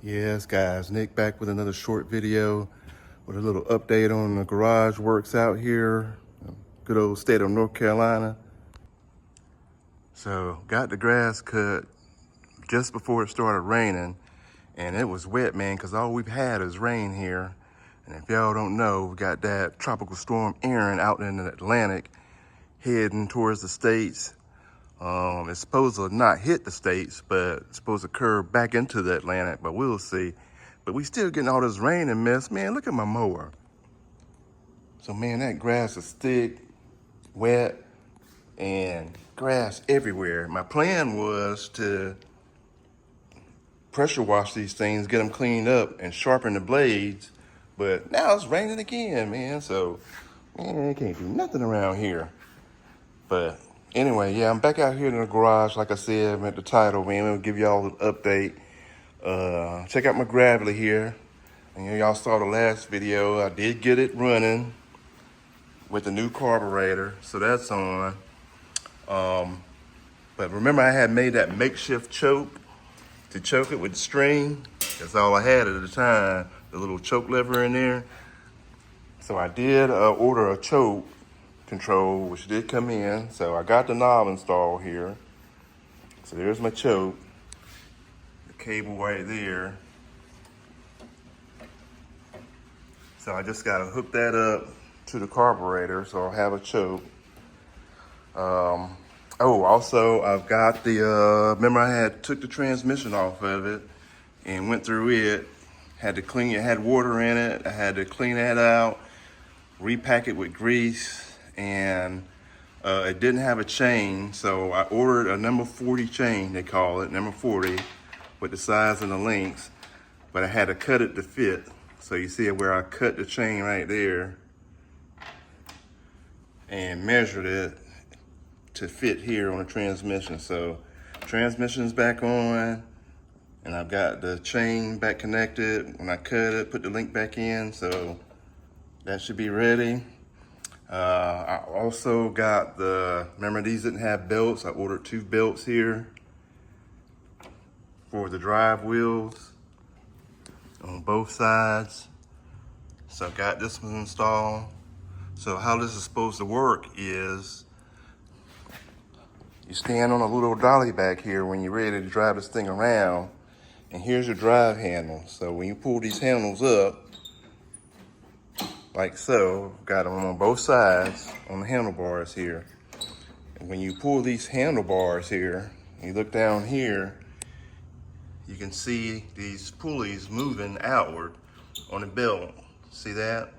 Yes, guys, Nick back with another short video with a little update on the garage works out here, good old state of North Carolina. So got the grass cut just before it started raining, and it was wet, man, because all we've had is rain here. And if y'all don't know, we got that tropical storm Erin out in the Atlantic heading towards the States. It's supposed to not hit the States, but it's supposed to curve back into the Atlantic, but we'll see. But we still getting all this rain and mess. Man, look at my mower. So man, that grass is thick, wet, and grass everywhere. My plan was to pressure wash these things, get them cleaned up and sharpen the blades, but now it's raining again, man. So, man, I can't do nothing around here. But anyway, yeah, I'm back out here in the garage. Like I said, I'm at the title, man. I'll give y'all an update. Check out my Gravely here. And y'all saw the last video. I did get it running with the new carburetor, so that's on. But remember, I had made that makeshift choke to choke it with the string. That's all I had at the time, the little choke lever in there. So I did order a choke control, which did come in. So I got the knob installed here. So there's my choke, the cable right there. So I just gotta hook that up to the carburetor, so I'll have a choke. Oh, also I've got the, remember I took the transmission off of it and went through it, had to clean it, had water in it. I had to clean that out, repack it with grease, and it didn't have a chain. So I ordered a number 40 chain, they call it, number 40, with the size and the lengths, but I had to cut it to fit. So you see where I cut the chain right there and measured it to fit here on the transmission. So transmission's back on, and I've got the chain back connected. When I cut it, put the link back in, so that should be ready. I also got remember these didn't have belts. I ordered 2 belts here for the drive wheels on both sides. So I got this one installed. So how this is supposed to work is you stand on a little dolly back here when you're ready to drive this thing around, and here's your drive handle. So when you pull these handles up, like so, got them on both sides on the handlebars here. And when you pull these handlebars here, you look down here, you can see these pulleys moving outward on the belt. See that?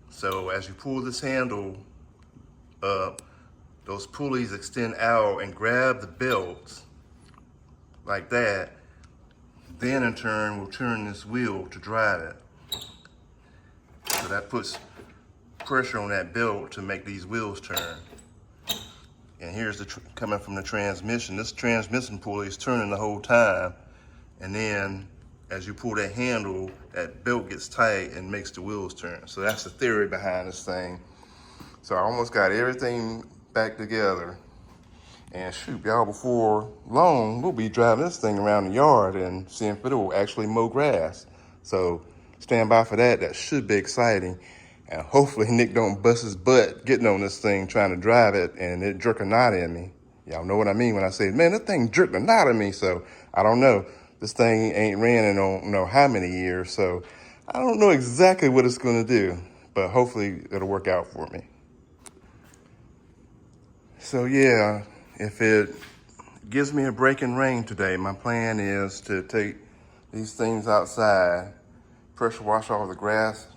So as you pull this handle up, those pulleys extend out and grab the belts like that. Then in turn, we'll turn this wheel to drive it. So that puts pressure on that belt to make these wheels turn. And here's the coming from the transmission. This transmission pulley is turning the whole time. And then as you pull that handle, that belt gets tight and makes the wheels turn. So that's the theory behind this thing. So I almost got everything back together. And shoot, y'all, before long, we'll be driving this thing around the yard and seeing if it will actually mow grass. So stand by for that. That should be exciting. And hopefully Nick don't bust his butt getting on this thing trying to drive it and it jerk a knot in me. Y'all know what I mean when I say, man, that thing jerked a knot in me. So I don't know. This thing ain't ran in on know how many years. So I don't know exactly what it's gonna do, but hopefully it'll work out for me. So yeah, if it gives me a break in rain today, my plan is to take these things outside, pressure wash all the grass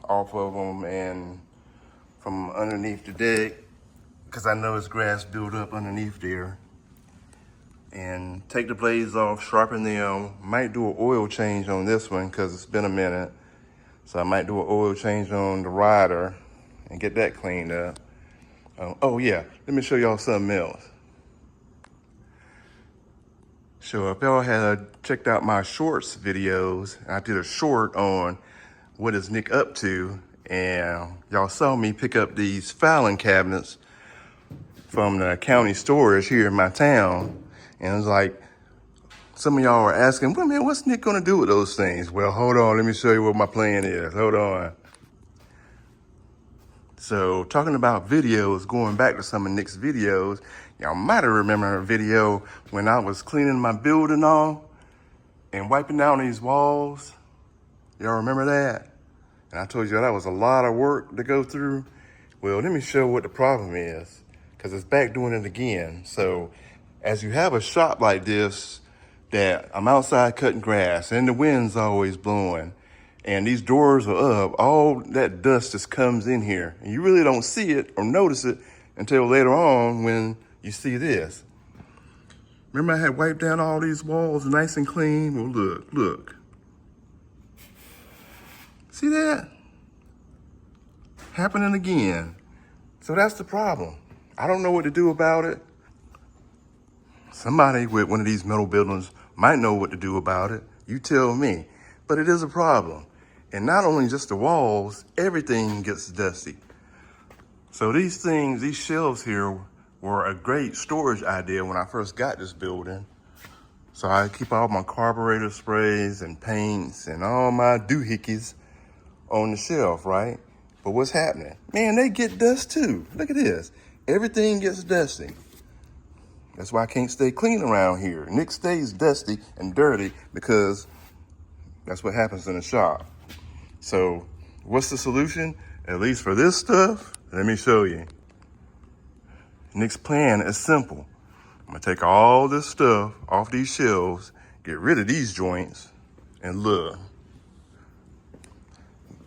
off of them and from underneath the deck, because I know it's grass built up underneath there, and take the blades off, sharpen them. Might do an oil change on this one because it's been a minute. So I might do an oil change on the rider and get that cleaned up. Oh yeah, let me show y'all something else. So if y'all had checked out my shorts videos, I did a short on what is Nick up to, and y'all saw me pick up these filing cabinets from the county storage here in my town. And it was like Some of y'all are asking, well, man, what's Nick gonna do with those things? Well, hold on, let me show you what my plan is. Hold on. So talking about videos, going back to some of Nick's videos, y'all might have remembered a video when I was cleaning my building off and wiping down these walls. Y'all remember that? And I told you that was a lot of work to go through. Well, let me show what the problem is, because it's back doing it again. So as you have a shop like this, that I'm outside cutting grass and the wind's always blowing and these doors are up, all that dust just comes in here. And you really don't see it or notice it until later on when you see this. Remember I had wiped down all these walls nice and clean? Well, look. See that? Happening again. So that's the problem. I don't know what to do about it. Somebody with one of these metal buildings might know what to do about it. You tell me. But it is a problem. And not only just the walls, everything gets dusty. So these things, these shelves here were a great storage idea when I first got this building. So I keep all my carburetor sprays and paints and all my doohickeys on the shelf, right? But what's happening? Man, they get dust too. Look at this. Everything gets dusty. That's why I can't stay clean around here. Nick stays dusty and dirty because that's what happens in the shop. So what's the solution? At least for this stuff, let me show you. Nick's plan is simple. I'm gonna take all this stuff off these shelves, get rid of these joints, and look.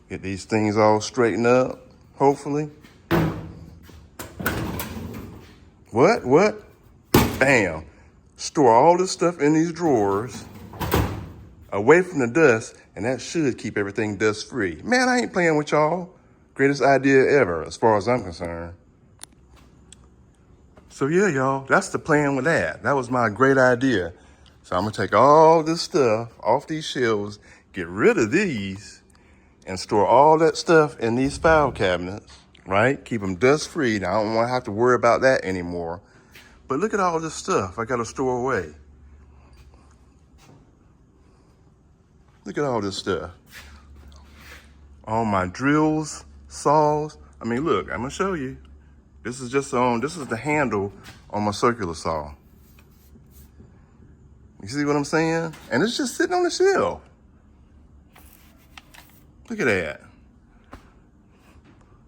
Get these things all straightened up, hopefully. What? Bam. Store all this stuff in these drawers, away from the dust, and that should keep everything dust free. Man, I ain't playing with y'all. Greatest idea ever, as far as I'm concerned. So yeah, y'all, that's the plan with that. That was my great idea. So I'm gonna take all this stuff off these shelves, get rid of these, and store all that stuff in these file cabinets, right? Keep them dust free. Now I don't wanna have to worry about that anymore. But look at all this stuff I gotta store away. Look at all this stuff. All my drills, saws. I mean, look, I'm gonna show you. This is the handle on my circular saw. You see what I'm saying? And it's just sitting on the shelf. Look at that.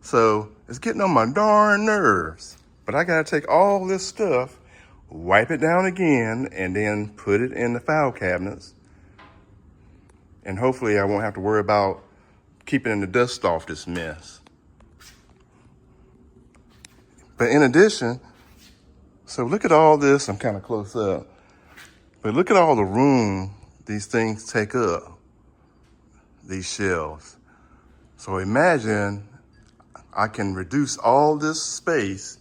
So it's getting on my darn nerves. But I gotta take all this stuff, wipe it down again, and then put it in the file cabinets. And hopefully I won't have to worry about keeping the dust off this mess. But in addition, so look at all this, I'm kind of close up, but look at all the room these things take up, these shelves. So imagine I can reduce all this space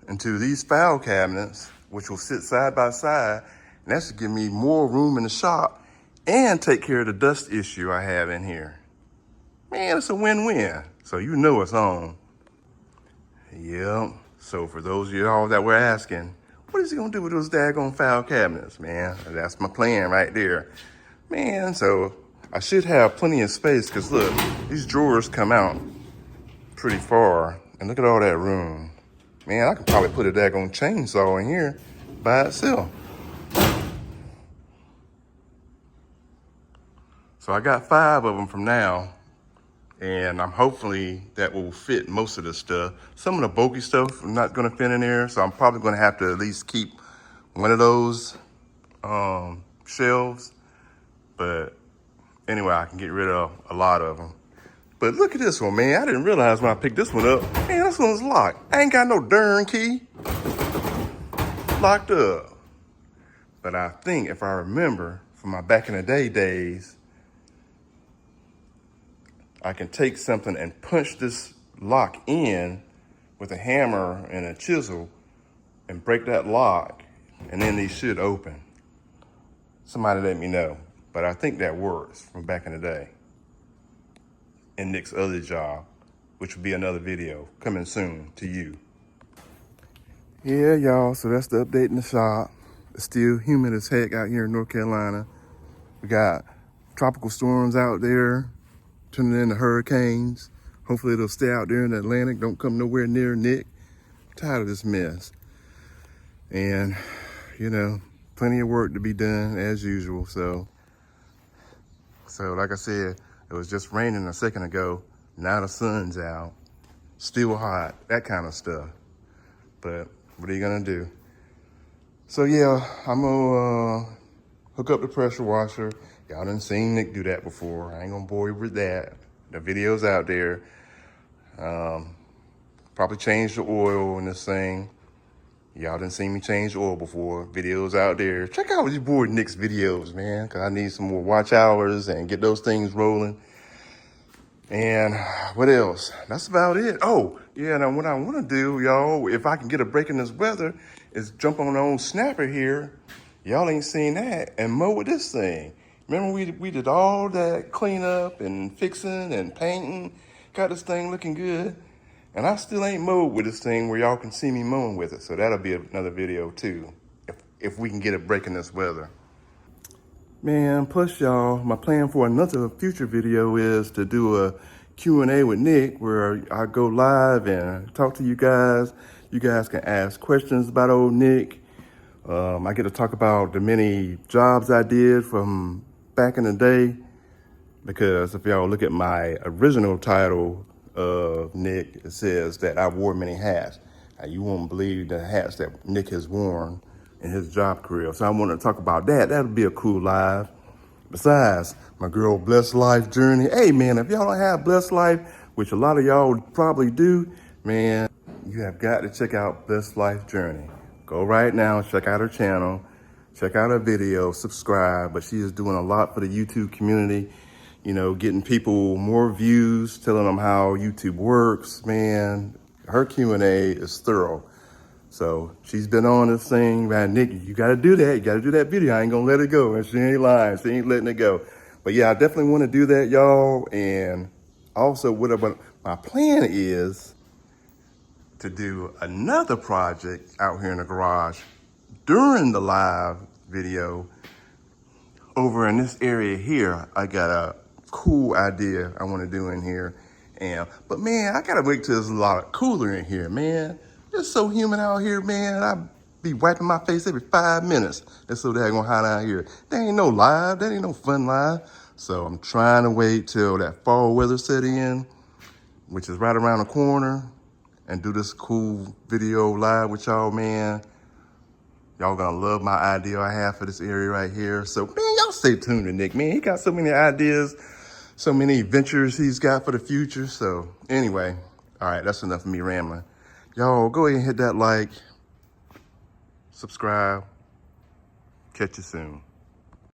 into these file cabinets, which will sit side by side, and that should give me more room in the shop and take care of the dust issue I have in here. Man, it's a win-win. So you know it's on. Yep. So for those of y'all that were asking, what is he gonna do with those daggone file cabinets, man? That's my plan right there. Man, so I should have plenty of space because look, these drawers come out pretty far. And look at all that room. Man, I could probably put a daggone chainsaw in here by itself. So I got 5 of them from now, and I'm hopefully that will fit most of the stuff. Some of the bulky stuff I'm not gonna fit in there, so I'm probably gonna have to at least keep one of those shelves. But anyway, I can get rid of a lot of them. But look at this one, man. I didn't realize when I picked this one up, man, this one's locked. I ain't got no darn key. Locked up. But I think if I remember from my back in the day days, I can take something and punch this lock in with a hammer and a chisel and break that lock, and then these should open. Somebody let me know. But I think that works from back in the day. In Nick's other job, which will be another video coming soon to you. Yeah, y'all, so that's the update in the shop. It's still humid as heck out here in North Carolina. We got tropical storms out there turning into hurricanes. Hopefully it'll stay out there in the Atlantic. Don't come nowhere near Nick. I'm tired of this mess. And, you know, plenty of work to be done as usual. So like I said, it was just raining a second ago. Now the sun's out. Still hot, that kind of stuff. But what are you gonna do? So yeah, I'm gonna hook up the pressure washer. Y'all done seen Nick do that before. I ain't gonna bore you with that. The video's out there. Probably change the oil in this thing. Y'all done seen me change oil before. Videos out there. Check out your boy Nick's videos, man, because I need some more watch hours and get those things rolling. And what else? That's about it. Oh, yeah, now what I want to do, y'all, if I can get a break in this weather, is jump on the old snapper here. Y'all ain't seen that, and mow with this thing. Remember we did all that cleanup and fixing and painting, got this thing looking good, and I still ain't mowed with this thing where y'all can see me mowing with it. So that'll be another video too, if we can get a break in this weather. Man, plus y'all, my plan for another future video is to do a Q&A with Nick where I go live and talk to you guys. You guys can ask questions about old Nick. I get to talk about the many jobs I did from back in the day, because if y'all look at my original title of Nick, it says that I wore many hats. Now, you won't believe the hats that Nick has worn in his job career. So I want to talk about that. That'll be a cool live. Besides, my girl Blessed Life Journey. Hey man, if y'all don't have Blessed Life, which a lot of y'all probably do, man, you have got to check out Blessed Life Journey. Go right now, check out her channel, check out her video, subscribe. But she is doing a lot for the YouTube community, you know, getting people more views, telling them how YouTube works, man. Her Q&A is thorough. So she's been on this thing, man. Nick, you got to do that. You got to do that video. I ain't going to let it go. And she ain't lying. She ain't letting it go. But yeah, I definitely want to do that, y'all. And also, what my plan is to do another project out here in the garage during the live video over in this area here. I got a cool idea I want to do in here. But man, I got to wait till it's a lot cooler in here, man. It's so humid out here, man. I be wiping my face every 5 minutes. It's so daggone hot out here. There ain't no live. There ain't no fun live. So I'm trying to wait till that fall weather set in, which is right around the corner, and do this cool video live with y'all, man. Y'all gonna love my idea I have for this area right here. So, man, y'all stay tuned to Nick, man. He got so many ideas, so many adventures he's got for the future. So, anyway, all right, that's enough of me rambling. Y'all, go ahead and hit that like, subscribe. Catch you soon.